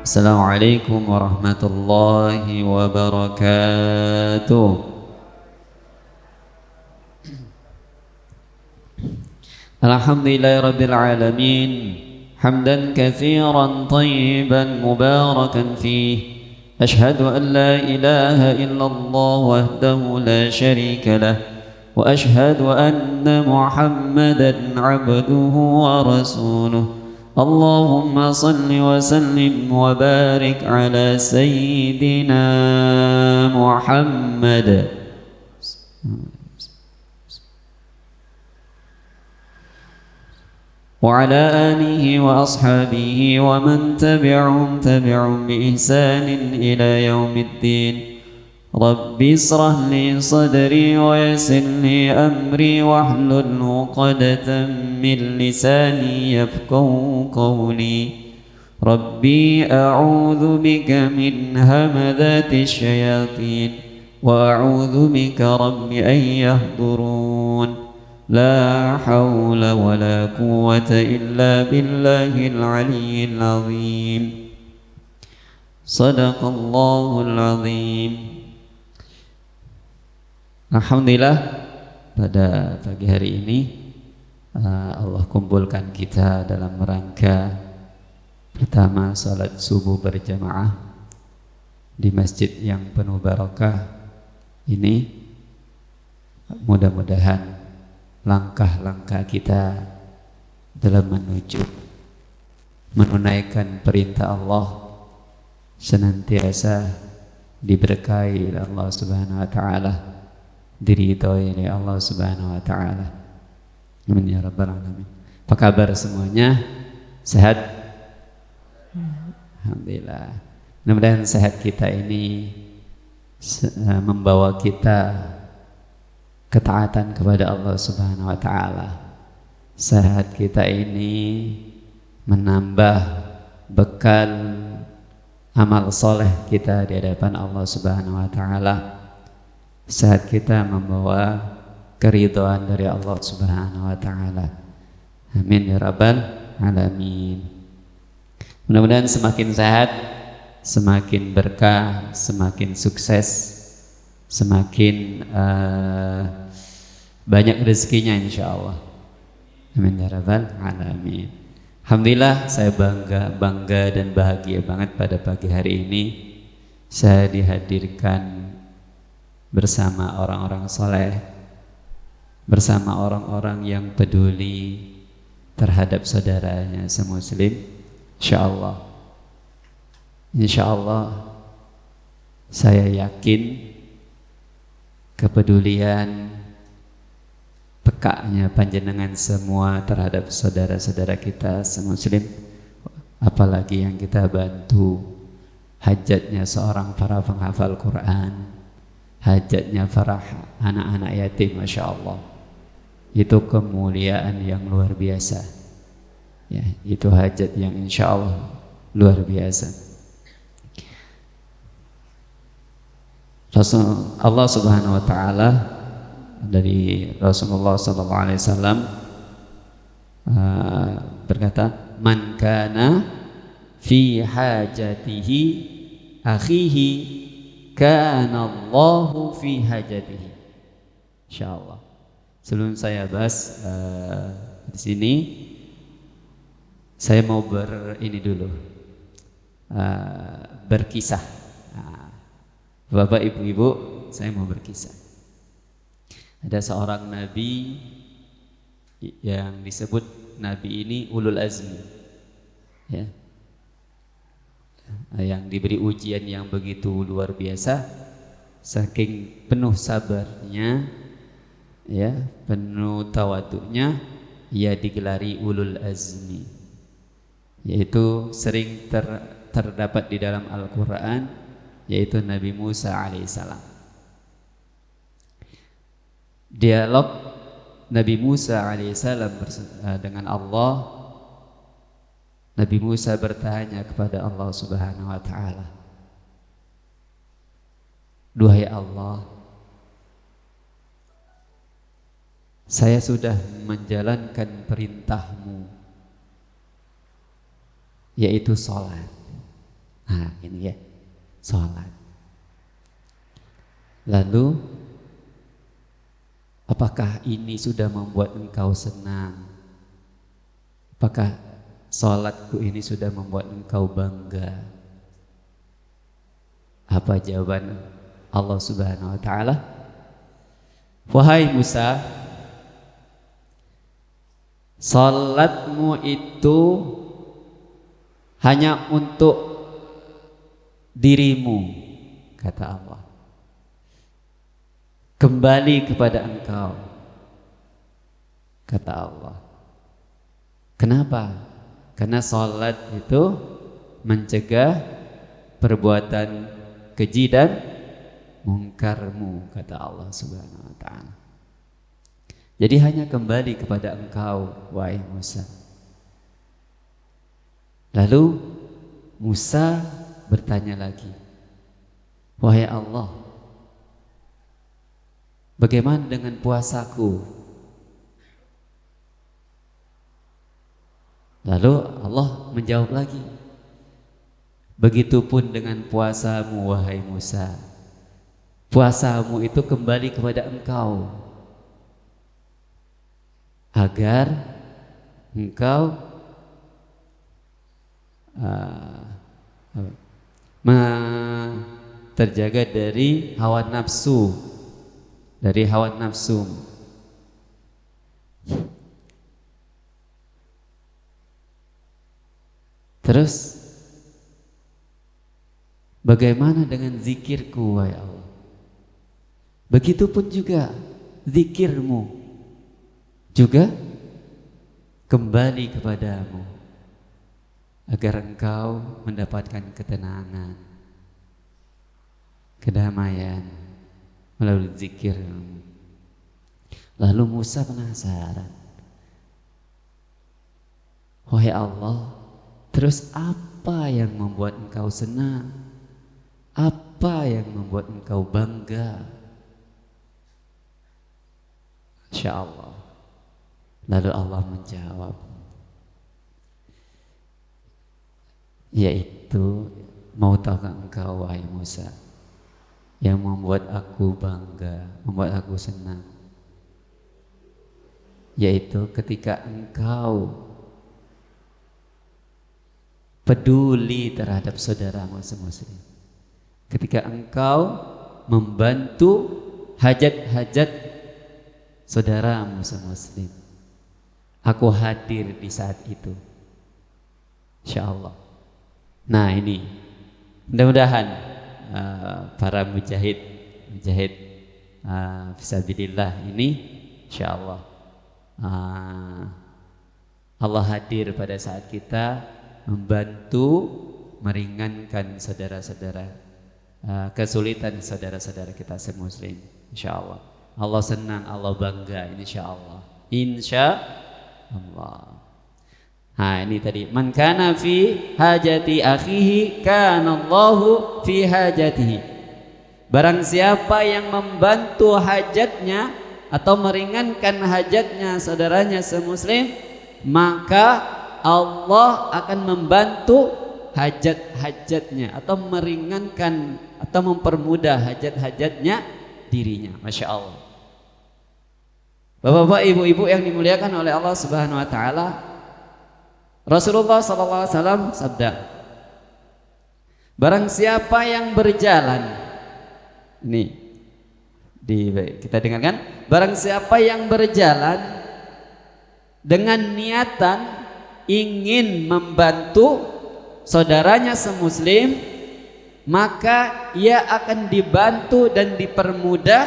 Assalamualaikum warahmatullahi wabarakatuh. Alhamdulillahi rabbil alamin. Hamdan katsiran tayyiban mubarakan fih. Ashhadu an la ilaha illallah wahdahu la syarika lah. Wa ashhadu anna Muhammadan abduhu wa rasuluh. Allahumma salli wa sallim wa barik ala sayyidina Muhammad wa ala alihi wa ashabihi wa man tabi'ahum bi ihsanin ila yaumiddin. Rabbi israh li sadri wa yassir li amri wahlul 'uqdatam min lisani yafqahu qawli. Rabbi a'udzu bika min hamadzati syayatin wa a'udzu bika rabbi an yahdurun. La haula wa la quwwata illa billahil aliyyil azim. Sadaqallahul azim. Alhamdulillah, pada pagi hari ini Allah kumpulkan kita dalam rangka pertama salat subuh berjamaah di masjid yang penuh barakah ini. Mudah-mudahan langkah-langkah kita dalam menunaikan perintah Allah senantiasa diberkahi oleh Allah Subhanahu wa taala, diridhoi oleh Allah Subhanahu wa taala. Amin ya rabbal alamin. Apa kabar semuanya? Sehat? Alhamdulillah. Mudah-mudahan sehat kita ini membawa kita ketaatan kepada Allah Subhanahu wa taala. Sehat kita ini menambah bekal amal soleh kita di hadapan Allah Subhanahu wa taala. Sehat kita membawa keridhaan dari Allah Subhanahu wa taala. Amin ya rabbal alamin. Mudah-mudahan semakin sehat, semakin berkah, semakin sukses, semakin banyak rezekinya insyaallah. Amin ya rabbal alamin. Alhamdulillah, saya bangga dan bahagia banget pada pagi hari ini saya dihadirkan bersama orang-orang soleh, bersama orang-orang yang peduli terhadap saudaranya semuslim. Insyaallah saya yakin kepedulian pekanya panjenengan semua terhadap saudara-saudara kita semuslim, apalagi yang kita bantu hajatnya seorang para penghafal Quran, hajatnya para anak-anak yatim, Masya Allah, itu kemuliaan yang luar biasa ya, itu hajat yang insya Allah luar biasa. Allah Subhanahu wa ta'ala dari Rasulullah sallallahu alaihi wasallam berkata, man kana fi hajatihi akhihi kana Allahu fi hajatihi. Insyaallah. Sebelum saya bahas di sini, saya mau berkisah. Bapak ibu-ibu, saya mau berkisah. Ada seorang nabi yang disebut nabi ini ulul azmi, ya, yang diberi ujian yang begitu luar biasa, saking penuh sabarnya, ya, penuh tawaduknya, ia digelari ulul azmi, yaitu sering terdapat di dalam Al-Quran, yaitu Nabi Musa alaihissalam. Dialog Nabi Musa alaihissalam dengan Allah. Nabi Musa bertanya kepada Allah Subhanahu wa ta'ala, duhai Allah, saya sudah menjalankan perintahmu yaitu sholat. Nah, ini ya, sholat. Lalu, apakah ini sudah membuat engkau senang? Apakah sholatku ini sudah membuat engkau bangga? Apa jawaban Allah Subhanahu wa ta'ala? Wahai Musa, salatmu itu hanya untuk dirimu, kata Allah. Kembali kepada engkau, kata Allah. Kenapa? Karena salat itu mencegah perbuatan keji dan mungkarmu, kata Allah Subhanahu wa ta'ala. Jadi hanya kembali kepada engkau, wahai Musa. Lalu Musa bertanya lagi, wahai Allah, bagaimana dengan puasaku? Lalu Allah menjawab lagi, begitupun dengan puasamu, wahai Musa. Puasamu itu kembali kepada engkau, agar engkau terjaga dari hawa nafsu, Terus bagaimana dengan zikirku, wahai Allah? Begitupun juga zikirmu juga kembali kepadamu, agar engkau mendapatkan ketenangan, kedamaian melalui zikir. Lalu Musa penasaran, wahai Allah, terus apa yang membuat engkau senang? Apa yang membuat engkau bangga? Insya Allah. Lalu Allah menjawab, yaitu, mau tahukah engkau, wahai Musa, yang membuat aku bangga, membuat aku senang, yaitu ketika engkau peduli terhadap saudaramu semuslim, ketika engkau membantu hajat-hajat saudaramu semuslim, aku hadir di saat itu, insyaallah. Nah, ini mudah-mudahan para mujahid fisabilillah ini, insyaallah Allah hadir pada saat kita membantu meringankan saudara-saudara, kesulitan saudara-saudara kita semuslim, insyaallah. Allah senang, Allah bangga, insyaallah. Insyaallah. Nah, ini tadi, man kana fi hajati akhihi kana Allahu fi hajatihi. Barang siapa yang membantu hajatnya atau meringankan hajatnya saudaranya semuslim, maka Allah akan membantu hajat-hajatnya atau meringankan atau mempermudah hajat-hajatnya dirinya. Masya Allah. Bapak-bapak, ibu-ibu yang dimuliakan oleh Allah Subhanahu wa ta'ala, Rasulullah SAW sabda, barang siapa yang berjalan, ini kita dengarkan, barang siapa yang berjalan dengan niatan ingin membantu saudaranya semuslim, maka ia akan dibantu dan dipermudah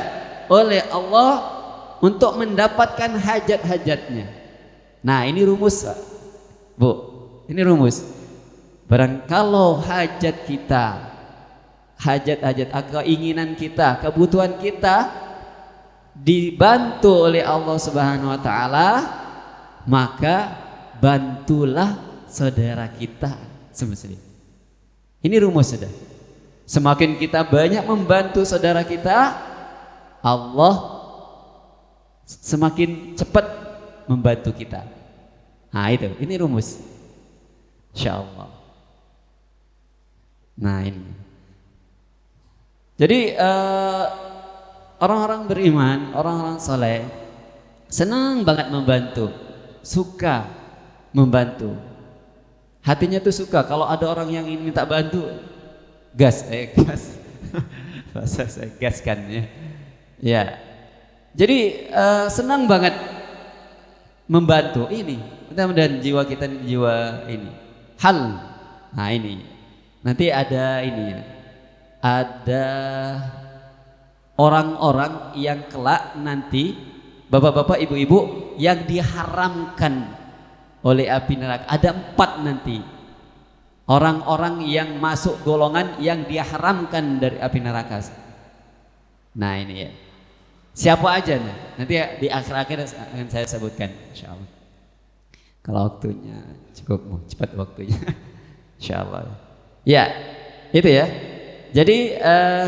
oleh Allah untuk mendapatkan hajat-hajatnya. Nah, ini rumus, Bu, ini rumus. Barangkala hajat kita, hajat-hajat, keinginan kita, kebutuhan kita dibantu oleh Allah Subhanahu wa ta'ala, maka bantulah saudara kita semuslim. Ini rumus sudah. Semakin kita banyak membantu saudara kita, Allah semakin cepat membantu kita. Nah, itu, ini rumus, insyaallah. Nah ini. Jadi orang-orang beriman, orang-orang soleh senang banget membantu, suka membantu. Hatinya tuh suka kalau ada orang yang ingin minta bantu, gas, bahasa saya gaskan ya. Ya, jadi senang banget membantu ini. Mudah-mudahan jiwa kita ini jiwa ini. Hal, nah ini nanti ada ini ya. Ada orang-orang yang kelak nanti bapak-bapak ibu-ibu yang diharamkan oleh api neraka. Ada 4 nanti orang-orang yang masuk golongan yang diharamkan dari api neraka. Nah ini ya, siapa aja nih? Nanti ya, di akhir-akhir akan saya sebutkan insyaallah. Kalau waktunya cukup cepat waktunya insyaallah. Ya itu ya. Jadi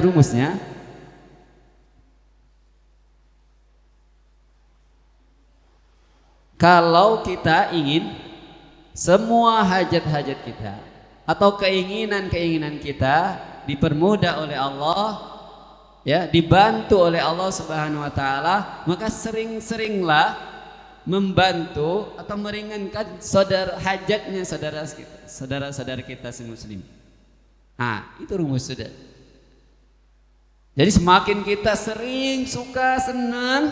rumusnya kalau kita ingin semua hajat-hajat kita atau keinginan-keinginan kita dipermudah oleh Allah, ya, dibantu oleh Allah Subhanahu wa taala, maka sering-seringlah membantu atau meringankan hajatnya saudara-saudara kita muslim. Nah, itu rumus sudah. Jadi semakin kita sering suka senang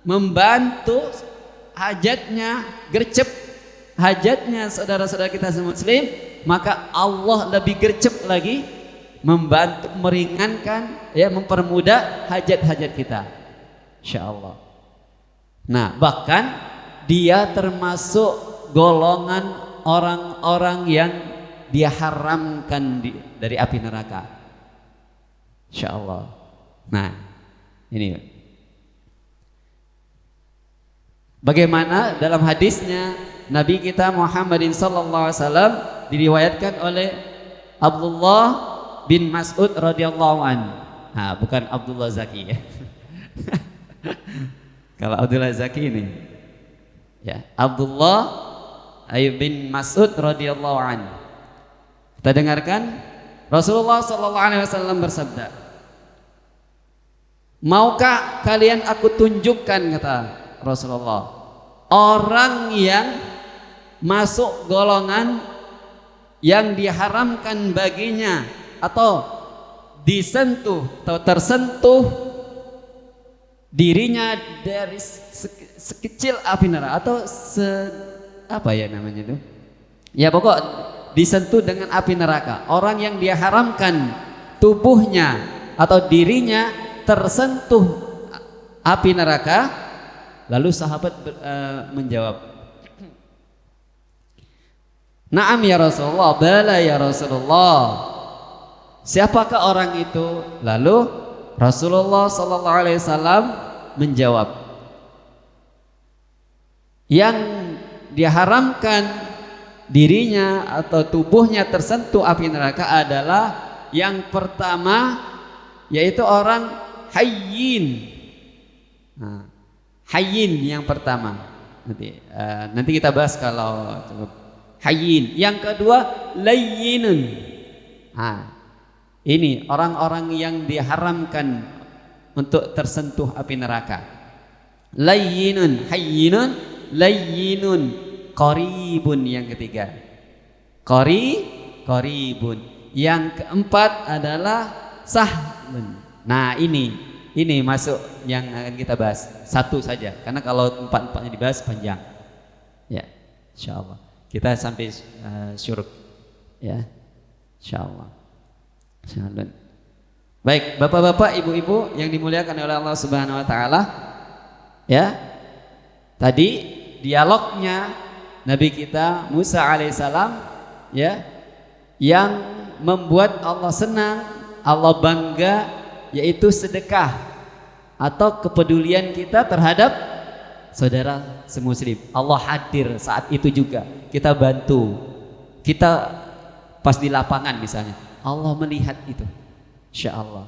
membantu hajatnya, gercep hajatnya saudara-saudara kita muslim, maka Allah lebih gercep lagi membantu, meringankan, ya, mempermudah hajat-hajat kita, insyaallah. Nah, bahkan dia termasuk golongan orang-orang yang dia haramkan dari api neraka, insyaallah. Nah, ini bagaimana dalam hadisnya Nabi kita Muhammadin sallallahu alaihi wasallam diriwayatkan oleh Abdullah bin Mas'ud radhiyallahu an. Nah, bukan Abdullah Zaki ya. Kalau Abdullah Zaki ini ya, Abdullah bin Mas'ud radhiyallahu an. Kita dengarkan Rasulullah sallallahu alaihi wasallam bersabda, "Maukah kalian aku tunjukkan," kata Rasulullah, "orang yang masuk golongan yang diharamkan baginya atau disentuh atau tersentuh dirinya dari sekecil api neraka atau apa ya namanya itu? Ya pokok disentuh dengan api neraka. Orang yang diharamkan tubuhnya atau dirinya tersentuh api neraka." Lalu sahabat menjawab, "Na'am ya Rasulullah, bala ya Rasulullah." Siapakah orang itu? Lalu Rasulullah sallallahu alaihi wasallam menjawab, "Yang diharamkan dirinya atau tubuhnya tersentuh api neraka adalah yang pertama, yaitu orang hayyin." Nah, hayyin yang pertama. Nanti kita bahas kalau cukup. Hayyin. Yang kedua layyinun. Nah, ini orang-orang yang diharamkan untuk tersentuh api neraka. Layyinun, hayyinun, layyinun, qaribun yang ketiga. Qaribun. Yang keempat adalah sahlun. Nah, ini masuk yang akan kita bahas satu saja, karena kalau empat-empatnya dibahas panjang. Ya, insyaallah kita sampai syuruk, ya, insyaallah. Baik, bapak-bapak, ibu-ibu yang dimuliakan oleh Allah Subhanahu wa taala, ya. Tadi dialognya Nabi kita Musa alaihissalam, ya, yang membuat Allah senang, Allah bangga, yaitu sedekah atau kepedulian kita terhadap saudara semuslim. Allah hadir saat itu juga, kita bantu, kita pas di lapangan misalnya, Allah melihat itu, insyaallah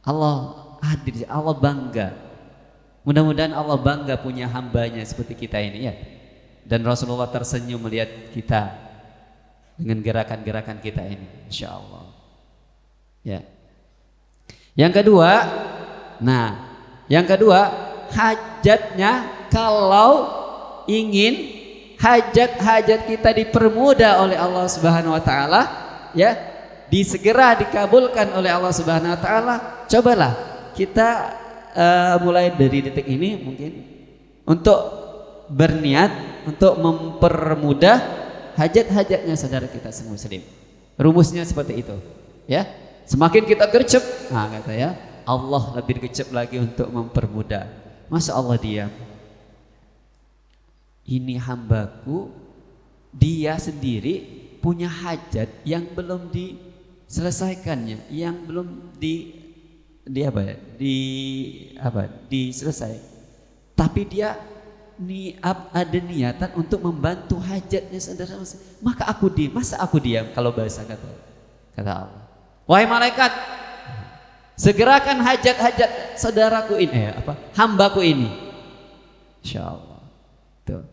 Allah hadir, Allah bangga. Mudah-mudahan Allah bangga punya hambanya seperti kita ini, ya. Dan Rasulullah tersenyum melihat kita, dengan gerakan-gerakan kita ini, insyaallah. Ya. Yang kedua, hajatnya kalau ingin hajat-hajat kita dipermudah oleh Allah Subhanahu wa taala, ya, disegera dikabulkan oleh Allah Subhanahu wa taala, cobalah kita mulai dari detik ini mungkin untuk berniat untuk mempermudah hajat-hajatnya saudara kita semua muslim. Rumusnya seperti itu, ya. Semakin kita gercep, kata ya, Allah lebih gercep lagi untuk mempermudah. Masa Allah diam? Ini hambaku, dia sendiri punya hajat yang belum diselesaikannya, yang belum diselesai. Tapi dia ada niatan untuk membantu hajatnya saudara. Maka aku diam. Masa aku diam? Kalau bahasa kata Allah, wahai malaikat, segerakan hajat-hajat saudaraku ini, hambaku ini. Insyaallah. Tuh.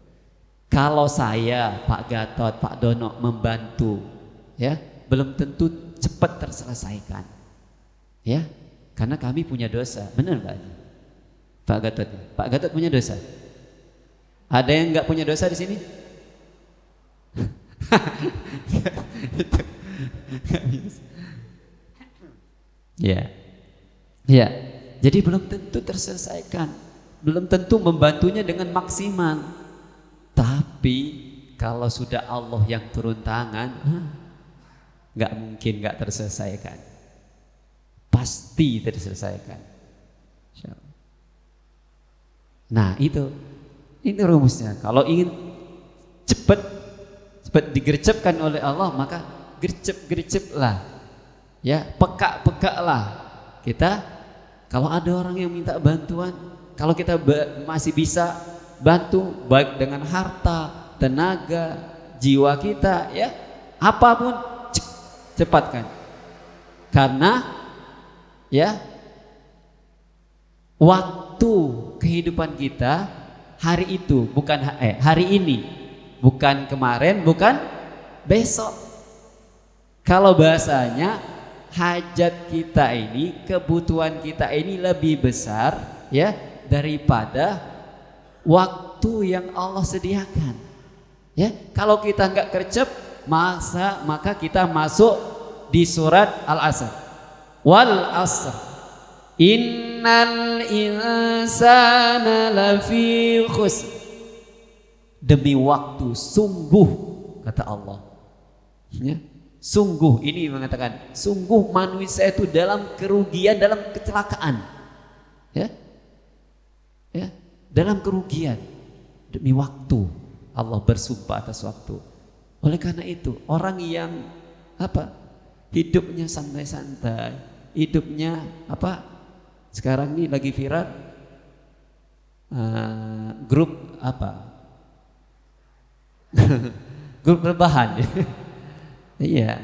Kalau saya, Pak Gatot, Pak Dono membantu, ya, belum tentu cepat terselesaikan, ya, karena kami punya dosa. Benar Pak? Pak Gatot, Pak Gatot punya dosa. Ada yang nggak punya dosa di sini? Ya, ya. Jadi belum tentu terselesaikan, belum tentu membantunya dengan maksimal. Tapi kalau sudah Allah yang turun tangan, nggak mungkin nggak terselesaikan, pasti terselesaikan. Nah itu rumusnya. Kalau ingin cepat digercepkan oleh Allah, maka gerceplah, ya, peka-pekalah kita. Kalau ada orang yang minta bantuan, kalau kita masih bisa bantu, baik dengan harta, tenaga, jiwa kita, ya, apapun, cepatkan. Karena, ya, waktu kehidupan kita hari itu bukan hari ini, bukan kemarin, bukan besok. Kalau bahasanya hajat kita ini, kebutuhan kita ini lebih besar, ya, daripada waktu yang Allah sediakan, ya. Kalau kita nggak gercep, maka kita masuk di surat Al-Asr. Wal asr innal insana lafi khusr. Demi waktu, sungguh, kata Allah, ya, sungguh, ini mengatakan sungguh manusia itu dalam kerugian, dalam kecelakaan, ya, ya, dalam kerugian. Demi waktu, Allah bersumpah atas waktu. Oleh karena itu, orang yang hidupnya santai-santai, hidupnya sekarang ini lagi viral grup grup rebahan. Iya,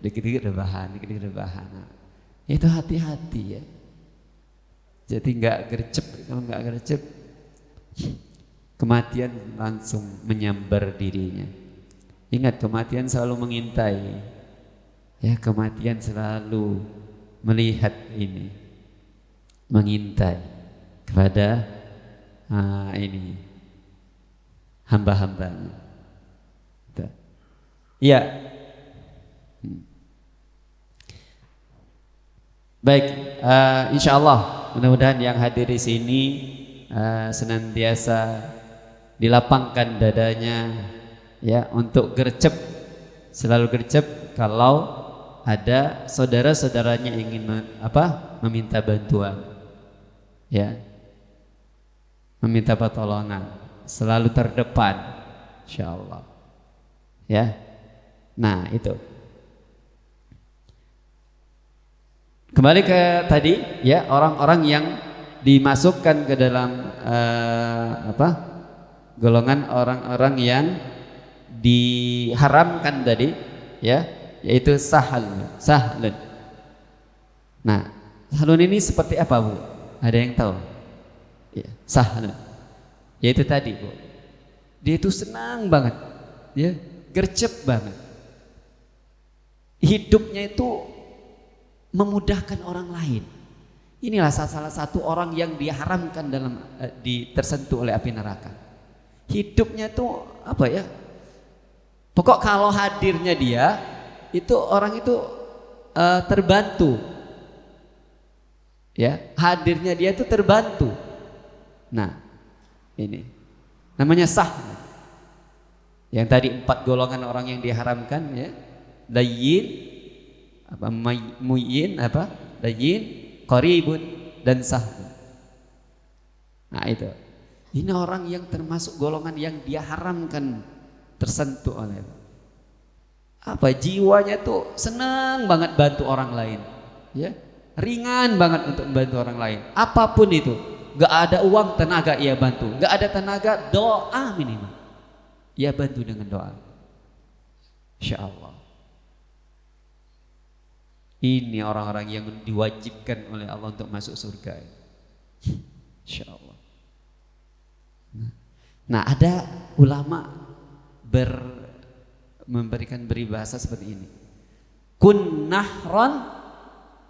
dikit-dikit rebahan. Itu hati-hati, ya. Jadi nggak gercep, kalau nggak gercep, kematian langsung menyambar dirinya. Ingat, kematian selalu mengintai, ya, kematian selalu melihat ini, mengintai kepada ini hamba-hambanya. Ya, baik, insya Allah mudah-mudahan yang hadir di sini senantiasa dilapangkan dadanya, ya, untuk gercep, selalu gercep kalau ada saudara-saudaranya ingin meminta bantuan, ya, meminta pertolongan, selalu terdepan, insyaallah, ya. Nah itu, kembali ke tadi, ya, orang-orang yang dimasukkan ke dalam golongan orang-orang yang diharamkan tadi, ya, yaitu sahlun. Nah, sahlun ini seperti apa, Bu? Ada yang tahu? Ya, sahlun, yaitu tadi, Bu, dia itu senang banget, ya, gercep banget, hidupnya itu memudahkan orang lain. Inilah salah satu orang yang diharamkan dalam tersentuh oleh api neraka. Hidupnya tuh apa ya? Pokok kalau hadirnya dia itu orang itu terbantu. Ya, hadirnya dia itu terbantu. Nah, ini namanya sah. Yang tadi 4 golongan orang yang diharamkan ya. Dayyin apa muyyin apa? Dayyin, qaribun dan sah. Nah, itu. Ini orang yang termasuk golongan yang dia haramkan tersentuh oleh apa? Jiwanya tuh senang banget bantu orang lain. Ya. Ringan banget untuk membantu orang lain. Apapun itu. Gak ada uang, tenaga ia bantu. Gak ada tenaga, doa minimal. Ia bantu dengan doa. Insya Allah. Ini orang-orang yang diwajibkan oleh Allah untuk masuk surga. Insya Allah. Nah, ada ulama memberikan peribahasa seperti ini. Kun nahron,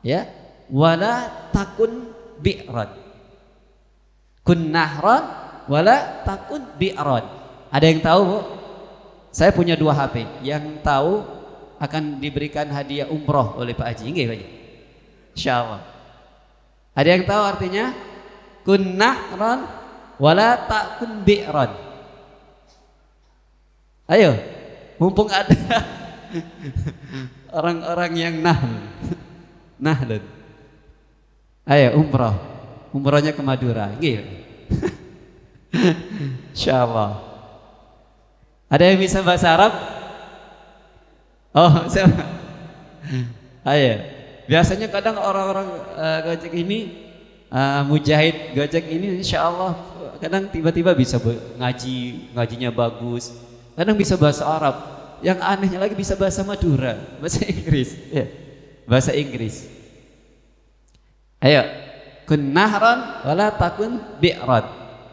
ya, wala takun bi'ran. Kun nahron wala takun bi'ran. Ada yang tahu, Bu? Saya punya 2 HP. Yang tahu akan diberikan hadiah umroh oleh Pak Haji. Nggih, Pak Haji? Insyaallah. Ada yang tahu artinya? Kun nahron wala takun bi'ran. Ayo, mumpung ada orang-orang yang nahlun. Ayo umroh. Umrohnya ke Madura. Nggih. Insyaallah. Ada yang bisa bahasa Arab? Oh, siapa? Ayo. Biasanya kadang orang-orang Gojek ini mujahid Gojek ini insyaallah kadang tiba-tiba bisa ngajinya bagus. Kadang bisa bahasa Arab. Yang anehnya lagi bisa bahasa Madura, bahasa Inggris. Ya. Bahasa Inggris. Ayo, kun nahran wala takun bi'ran.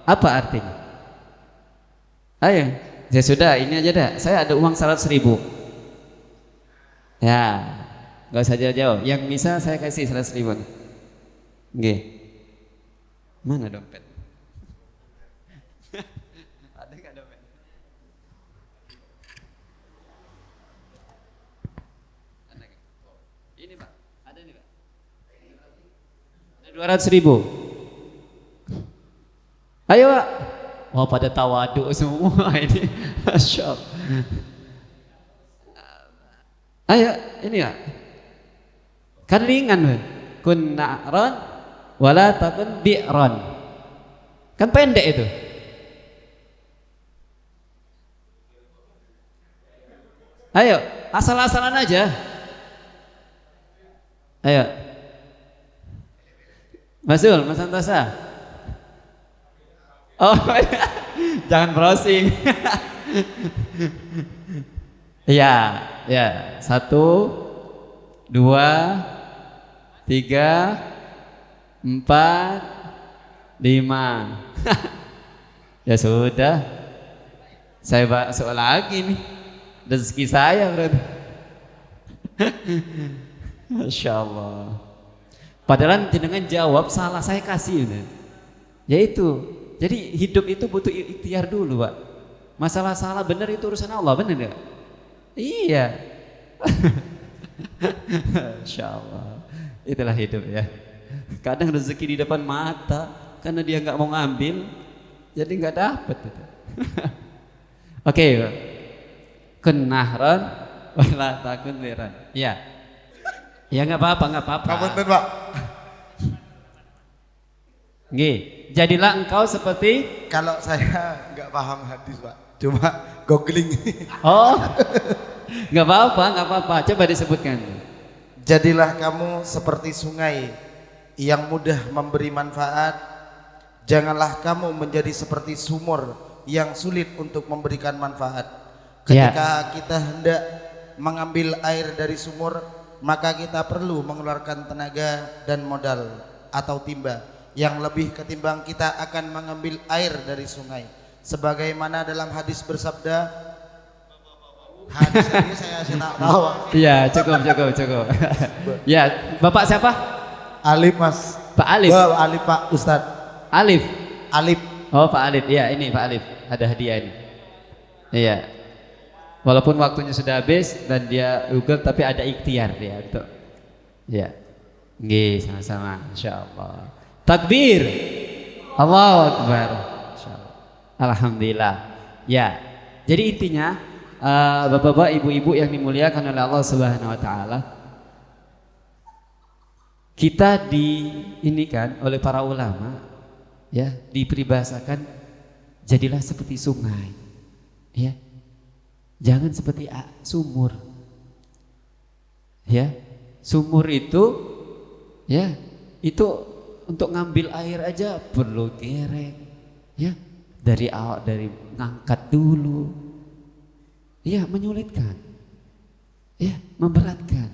Apa artinya? Ayo, ya sudah, ini aja dah. Saya ada uang 100.000. Ya, nggak usah jauh-jauh. Yang bisa saya kasih 100.000. Oke. Mana dompet? Ada nggak dompet? Ada nggak? Oh, ini Pak, ada nih Pak. Ada 200.000. Ayo Pak. Oh, pada tawaduk semua ini. Masya Allah. Ayo, ini ya. Kan ringan, Pak. Kun na'ran wala takun bi'ran. Kan pendek itu. Ayo, asal-asalan aja. Ayo. Mas Santosa. Oh, jangan browsing. Ya, ya. 1, 2, 3, 4, 5. Ya sudah. Saya masuk lagi nih. Rezeki saya berarti. Masya Allah. Padahal jenengan jawab salah, saya kasih. Ya itu. Jadi hidup itu butuh ikhtiar dulu, Pak. Masalah salah benar itu urusan Allah, benar enggak? Iya. Insya Allah. Itulah hidup ya. Kadang rezeki di depan mata, karena dia nggak mau ngambil, jadi nggak dapet itu. Oke, Pak. Kun nahran wala takun bi'ran. Ya. Ya nggak apa-apa, nggak apa-apa. Ngapunten, Pak. Nggih, jadilah engkau seperti. Kalau saya nggak paham hadis, Pak, cuma googling. Oh, nggak apa-apa, nggak apa-apa. Coba disebutkan. Jadilah kamu seperti sungai yang mudah memberi manfaat. Janganlah kamu menjadi seperti sumur yang sulit untuk memberikan manfaat. Ketika kita hendak mengambil air dari sumur, maka kita perlu mengeluarkan tenaga dan modal atau timba yang lebih ketimbang kita akan mengambil air dari sungai. Sebagaimana dalam hadis bersabda, Hadis ini saya tak tahu. Iya, cukup. Ya, Bapak siapa? Alif Mas. Pak Alif. Wah, Alif Pak Ustad. Alif. Alif. Oh, Pak Alif. Iya, ini Pak Alif. Ada hadiah ini. Iya. Walaupun waktunya sudah habis dan dia Google, tapi ada ikhtiar dia untuk. Iya. Nggih, sama-sama. Insyaallah. Takbir. Allahu Akbar. Insyaallah. Alhamdulillah. Ya. Jadi intinya Bapak-bapak, ibu-ibu yang dimuliakan oleh Allah Subhanahu wa taala, kita ini kan oleh para ulama ya diperibahasakan jadilah seperti sungai. Ya. Jangan seperti sumur. Ya. Sumur itu ya, itu untuk ngambil air aja perlu gereng. Ya. Dari ngangkat dulu. Ya, menyulitkan. Ya, memberatkan.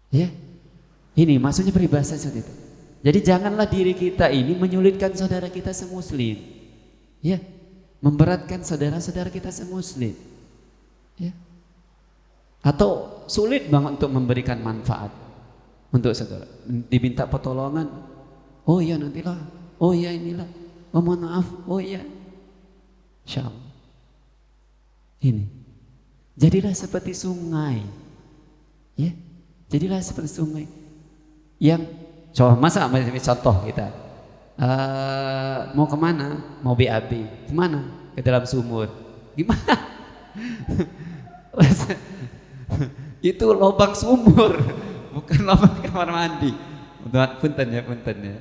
Ya. Ini maksudnya peribahasa seperti itu. Jadi janganlah diri kita ini menyulitkan saudara kita semuslim. Ya. Memberatkan saudara-saudara kita semuslim. Ya. Atau sulit banget untuk memberikan manfaat untuk saudara. Diminta pertolongan. Oh iya nantilah. Oh iya inilah. Oh mohon maaf. Oh iya. Insyaallah. Ini, jadilah seperti sungai, ya, jadilah seperti sungai yang, contoh kita, mau kemana? Mau BAB, kemana? Ke dalam sumur, gimana? Itu lubang sumur, bukan lubang kamar mandi. Punten ya.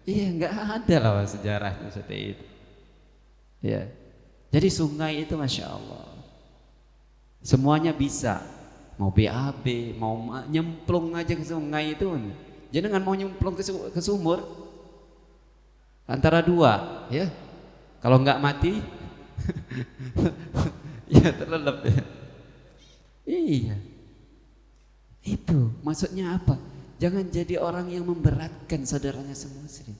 Iya, nggak ada lah sejarahnya seperti itu. Ya. Jadi sungai itu Masya Allah semuanya bisa. Mau BAB, mau nyemplung aja ke sungai itu. Jangan mau nyemplung ke sumur. Antara dua ya. Kalau nggak mati ya terlelap ya. Iya. Itu maksudnya apa? Jangan jadi orang yang memberatkan saudaranya semuslim.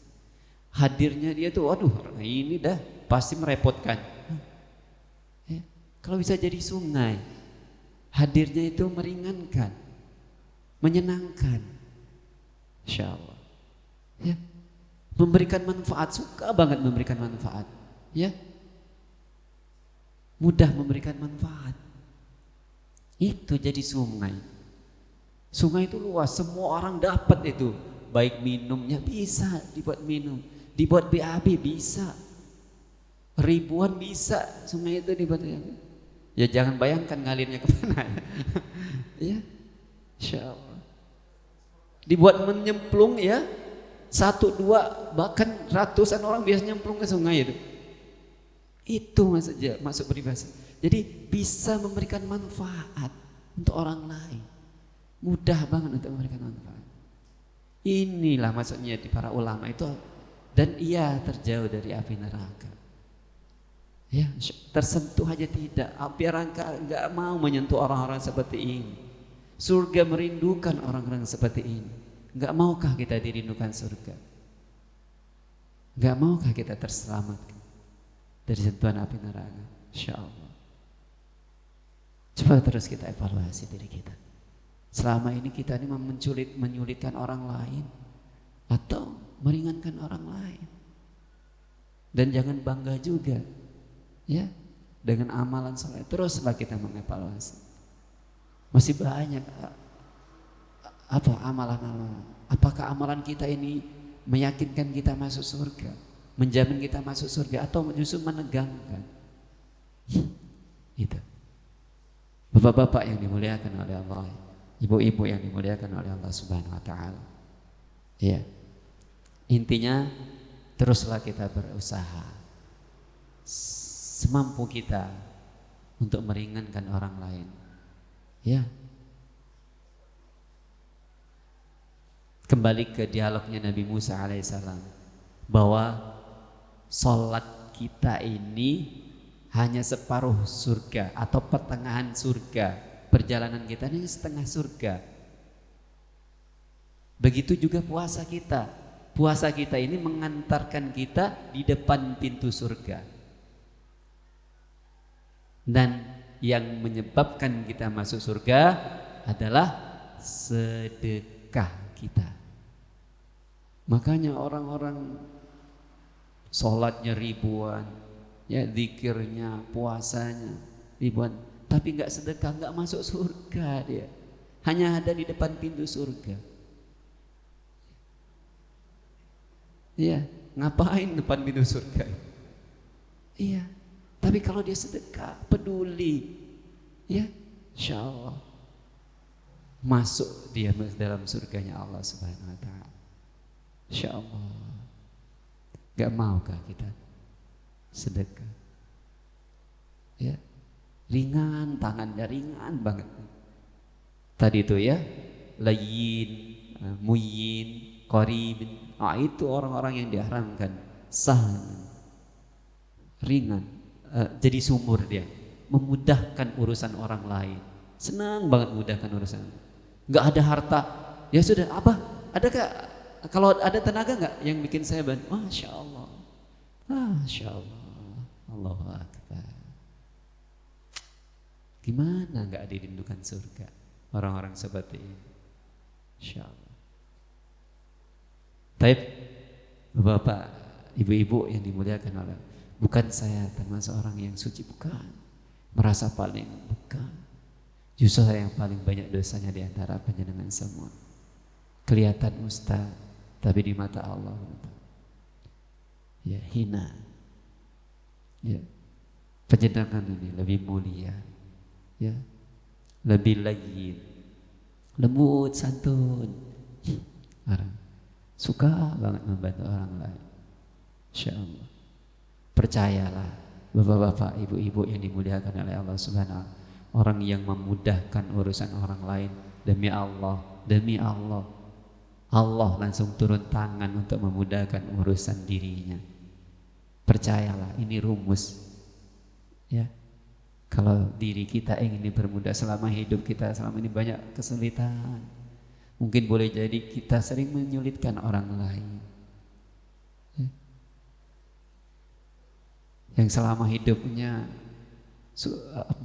Hadirnya dia tuh waduh ini dah pasti merepotkan. Ya, kalau bisa jadi sungai, hadirnya itu meringankan, menyenangkan, Insya Allah. Ya, memberikan manfaat, suka banget memberikan manfaat. Ya, mudah memberikan manfaat. Itu jadi sungai. Sungai itu luas, semua orang dapat itu. Baik minumnya bisa dibuat minum, dibuat BAB bisa. Ribuan bisa sungai itu dibuat. Ya jangan bayangkan ngalirnya kemana. Ya, Insya Allah. Dibuat menyemplung ya, 1, 2 bahkan ratusan orang biasa nyemplung ke sungai itu. Itu maksudnya masuk peribahasa. Jadi bisa memberikan manfaat untuk orang lain. Mudah banget untuk memberikan manfaat. Inilah maksudnya di para ulama itu, dan ia terjauh dari api neraka. Ya, tersentuh aja tidak. Api neraka enggak mau menyentuh orang-orang seperti ini. Surga merindukan orang-orang seperti ini. Enggak maukah kita dirindukan surga? Enggak maukah kita terselamatkan dari sentuhan api neraka? Insyaallah. Coba terus kita evaluasi diri kita. Selama ini kita ini menyulitkan orang lain atau meringankan orang lain. Dan jangan bangga juga. Ya, dengan amalan soleh teruslah kita mengevaluasi. Masih banyak apa amalan-amalan. Apakah amalan kita ini meyakinkan kita masuk surga, menjamin kita masuk surga, atau justru menegangkan? Itu. Bapak-bapak yang dimuliakan oleh Allah, ibu-ibu yang dimuliakan oleh Allah Subhanahu wa taala. Ya. Intinya teruslah kita berusaha semampu kita untuk meringankan orang lain. Ya. Kembali ke dialognya Nabi Musa alaihissalam, bahwa sholat kita ini hanya separuh surga atau pertengahan surga. Perjalanan kita ini setengah surga. Begitu juga puasa kita. Puasa kita ini mengantarkan kita di depan pintu surga. Dan yang menyebabkan kita masuk surga adalah sedekah kita. Makanya orang-orang sholatnya ribuan, ya zikirnya, puasanya ribuan, tapi nggak sedekah, nggak masuk surga dia. Hanya ada di depan pintu surga. Iya, ngapain depan pintu surga? Iya, tapi kalau dia sedekah, peduli, ya, insya Allah masuk dia dalam surganya Allah Subhanahu Wa Taala. Insya Allah. Gak maukah kita sedekah? Ya, ringan tangannya, ringan banget. Tadi itu ya, layyin, muyyin, qaribin. Itu orang-orang yang diharamkan. Sahlan, ringan, jadi sumur dia, memudahkan urusan orang lain. Senang banget memudahkan urusan. Nggak ada harta, ya sudah. Apa? Adakah? Kalau ada tenaga nggak yang bikin saya bantu? Masya Allah, Masya Allah, Allahu Akbar. Gimana nggak dirindukan surga orang-orang seperti ini? Insya Allah. Taib, bapak, ibu-ibu yang dimuliakan oleh, bukan saya termasuk orang yang suci, bukan, merasa paling, bukan. Justru saya yang paling banyak dosanya di antara panjenengan semua. Kelihatan ustaz, tapi di mata Allah, ya hina. Ya, panjenengan ini lebih mulia, ya, lebih layyin, lembut, santun, suka banget membantu orang lain. Insya Allah. Percayalah, bapak-bapak, ibu-ibu yang dimuliakan oleh Allah Subhanahu wa Ta'ala, orang yang memudahkan urusan orang lain, demi Allah, Allah langsung turun tangan untuk memudahkan urusan dirinya. Percayalah, ini rumus. Ya, kalau diri kita ingin dipermudah, selama hidup kita selama ini banyak kesulitan, mungkin boleh jadi kita sering menyulitkan orang lain. Ya. Yang selama hidupnya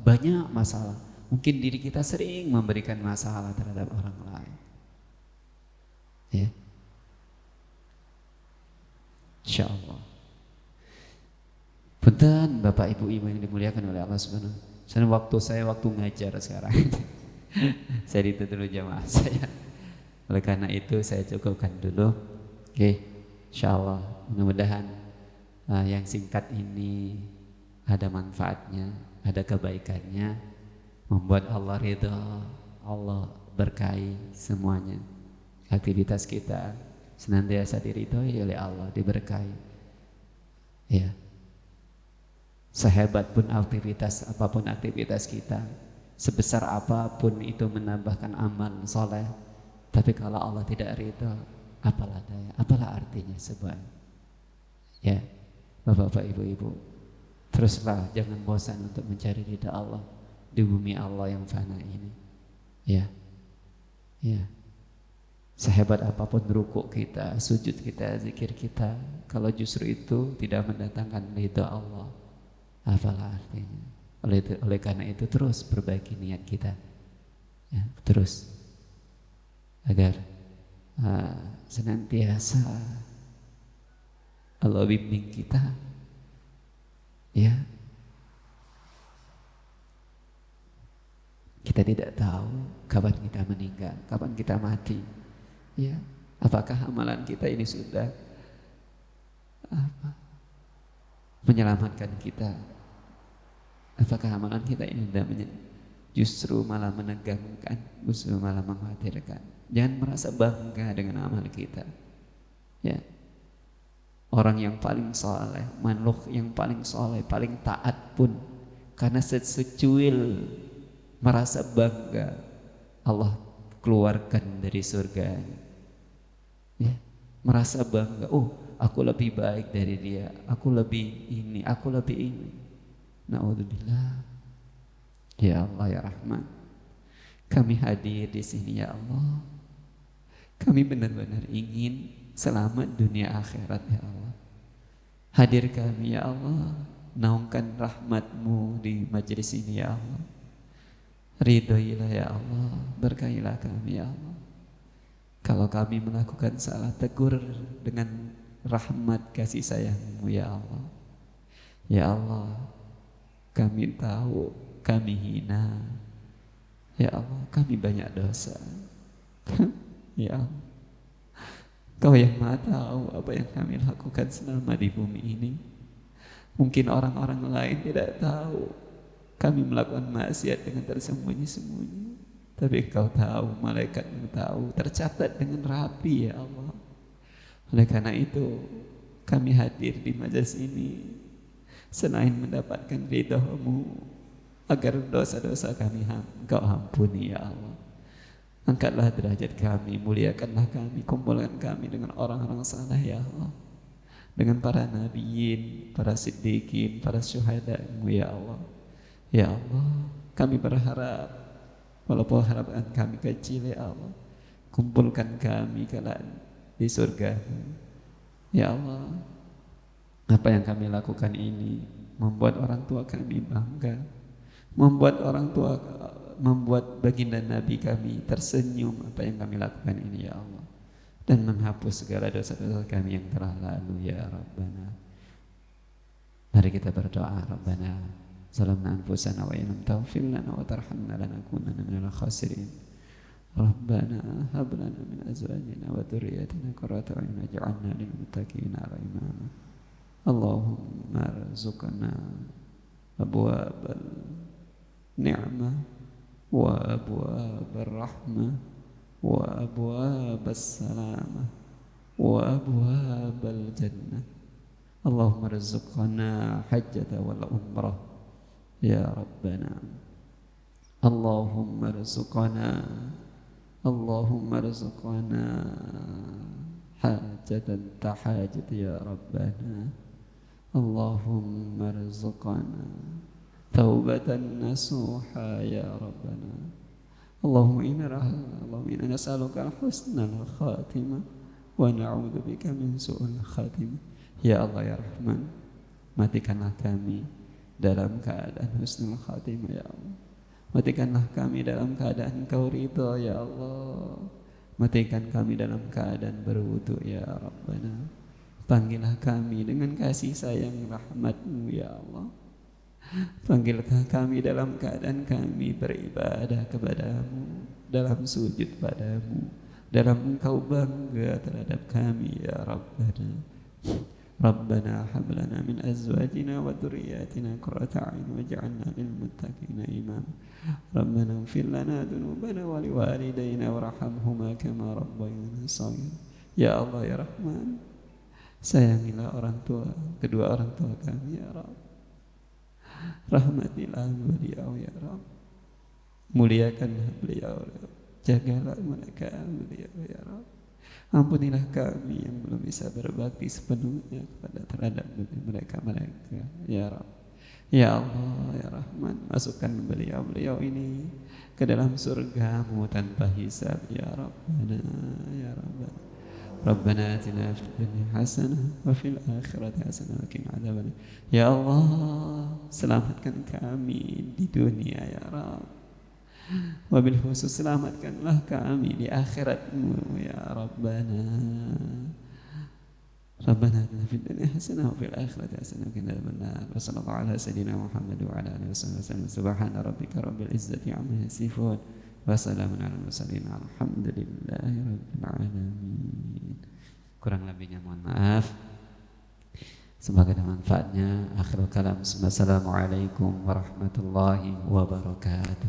banyak masalah, mungkin diri kita sering memberikan masalah terhadap orang lain. Ya, insya Allah. Punten bapak ibu yang dimuliakan oleh Allah Subhanahu. Waktu ngajar sekarang, saya ditutup dulu jamaah saya. Oleh karena itu saya cukupkan dulu. Oke, insya Allah mudah-mudahan yang singkat ini ada manfaatnya, ada kebaikannya, membuat Allah ridha, Allah berkahi semuanya. Aktivitas kita senantiasa diridhoi oleh Allah, diberkahi. Ya, sehebat pun aktivitas, apapun aktivitas kita, sebesar apapun itu menambahkan amal soleh, tapi kalau Allah tidak ridha, apalah daya, apalah artinya sebenarnya. Ya, bapak-bapak, ibu-ibu, teruslah jangan bosan untuk mencari ridha Allah di bumi Allah yang fana ini. Ya, ya. Sehebat apapun rukuk kita, sujud kita, zikir kita, kalau justru itu tidak mendatangkan ridha Allah, apalah artinya. Oleh karena itu terus perbaiki niat kita, ya, terus agar senantiasa Allah bimbing kita, ya. Kita tidak tahu kapan kita meninggal, kapan kita mati. Ya, apakah amalan kita ini sudah menyelamatkan kita? Apakah amalan kita ini sudah justru malah menegangkan, justru malah mengkhawatirkan? Jangan merasa bangga dengan amal kita. Ya, orang yang paling soleh, makhluk yang paling soleh, paling taat pun karena secuil merasa bangga, Allah keluarkan dari surganya. Ya, merasa bangga, oh aku lebih baik dari dia, aku lebih ini, aku lebih ini. Na'udzubillah. Ya Allah ya Rahman, kami hadir di sini ya Allah. Kami benar-benar ingin selamat dunia akhirat ya Allah. Hadir kami ya Allah naungkan rahmat-Mu di majelis ini ya Allah. Ridhoilah ya Allah, berkahilah kami ya Allah. Kalau kami melakukan salah, tegur dengan rahmat kasih sayang-Mu ya Allah. Ya Allah, kami tahu kami hina. Ya Allah, kami banyak dosa. Ya Allah, Kau yang Maha tahu apa yang kami lakukan selama di bumi ini. Mungkin orang-orang lain tidak tahu kami melakukan maksiat dengan tersembunyi-sembunyi, tapi Kau tahu, malaikatmu tahu, tercatat dengan rapi ya Allah. Oleh karena itu kami hadir di majelis ini selain mendapatkan ridha-Mu, agar dosa-dosa kami Engkau ampuni ya Allah. Angkatlah derajat kami, muliakanlah kami, kumpulkan kami dengan orang-orang saleh ya Allah, dengan para nabiyin, para siddiqin, para syuhada-Mu ya Allah. Ya Allah, kami berharap, walaupun harapan kami kecil ya Allah, kumpulkan kami kelak di surga-Mu ya Allah. Apa yang kami lakukan ini membuat orang tua kami bangga, membuat baginda Nabi kami tersenyum apa yang kami lakukan ini ya Allah, dan menghapus segala dosa-dosa kami yang telah lalu ya Rabbana. Mari kita berdoa. Rabbana zalamna anfusana wa illam taghfir lana wa tarhamna lanakunanna minal khasirin. Rabbana hab lana min azwajina wa dhurriyyatina qurrata a'yun waj'alna lil muttaqina imama. Allahumma arzuqna abwabal ni'mah wa abwabal rahmah wa abwabas salamah wa abwabal jannah. Allahumma arzuqna hajjata wal umrah ya Rabbana. Allahumma arzuqna hajatan tahajat ya Rabbana. Allahumma arzuqna taubatan nasuha ya Rabbana. Allahumma inna nas'aluka husnal khatimah wa na'udzu bika min su'il khatimah. Ya Allah ya Rahman, matikanlah kami dalam keadaan husnul khatimah ya Allah. Matikanlah kami dalam keadaan Kau ridha ya Allah. Matikan kami dalam keadaan berwudu ya Rabbana. Panggillah kami dengan kasih sayang rahmat-Mu ya Allah. Panggillah kami dalam keadaan kami beribadah kepada-Mu, dalam sujud padamu, dalam Engkau bangga terhadap kami ya Rabbana. Rabbana hab lana min azwajina wa dhurriyyatina qurrata a'yun waj'alna lil muttaqina imama. Rabbana ighfir lana dhunubana wa liwalidayna warhamhuma kama rabbayana shaghira. Ya Allah ya Rahman, sayangilah orang tua, kedua orang tua kami ya Rabb. Rahmatilah beliau ya Rabb. Muliakanlah beliau ya Rabb. Jagalah mereka beliau ya Rabb. Ampunilah kami yang belum bisa berbakti sepenuhnya terhadap mereka ya Rabb. Ya Allah ya Rahman, masukkan beliau ini ke dalam surga-Mu tanpa hisab ya Rabbana ya Rabbana. Rabbana atina fid dunya hasanah wa fil akhirati hasanah wa qina adzabannar. Ya Allah, selamatkan kami di dunia ya Rabb. Wabil khusus selamatkanlah kami di akhirat-Mu ya Rabbana. Rabbana atina fid dunya hasanah wa fil akhirati hasanah wa qina adzabannar. Wa sallallahu ala sayyidina Muhammad wa ala alihi wasallam. Subhana rabbika rabbil izzati amma yasifun wa salamun alal mursalin. Alhamdulillahi rabbil alamin. Kurang lebihnya mohon maaf. Semoga ada manfaatnya. Akhirul kalam. Assalamualaikum warahmatullahi wabarakatuh.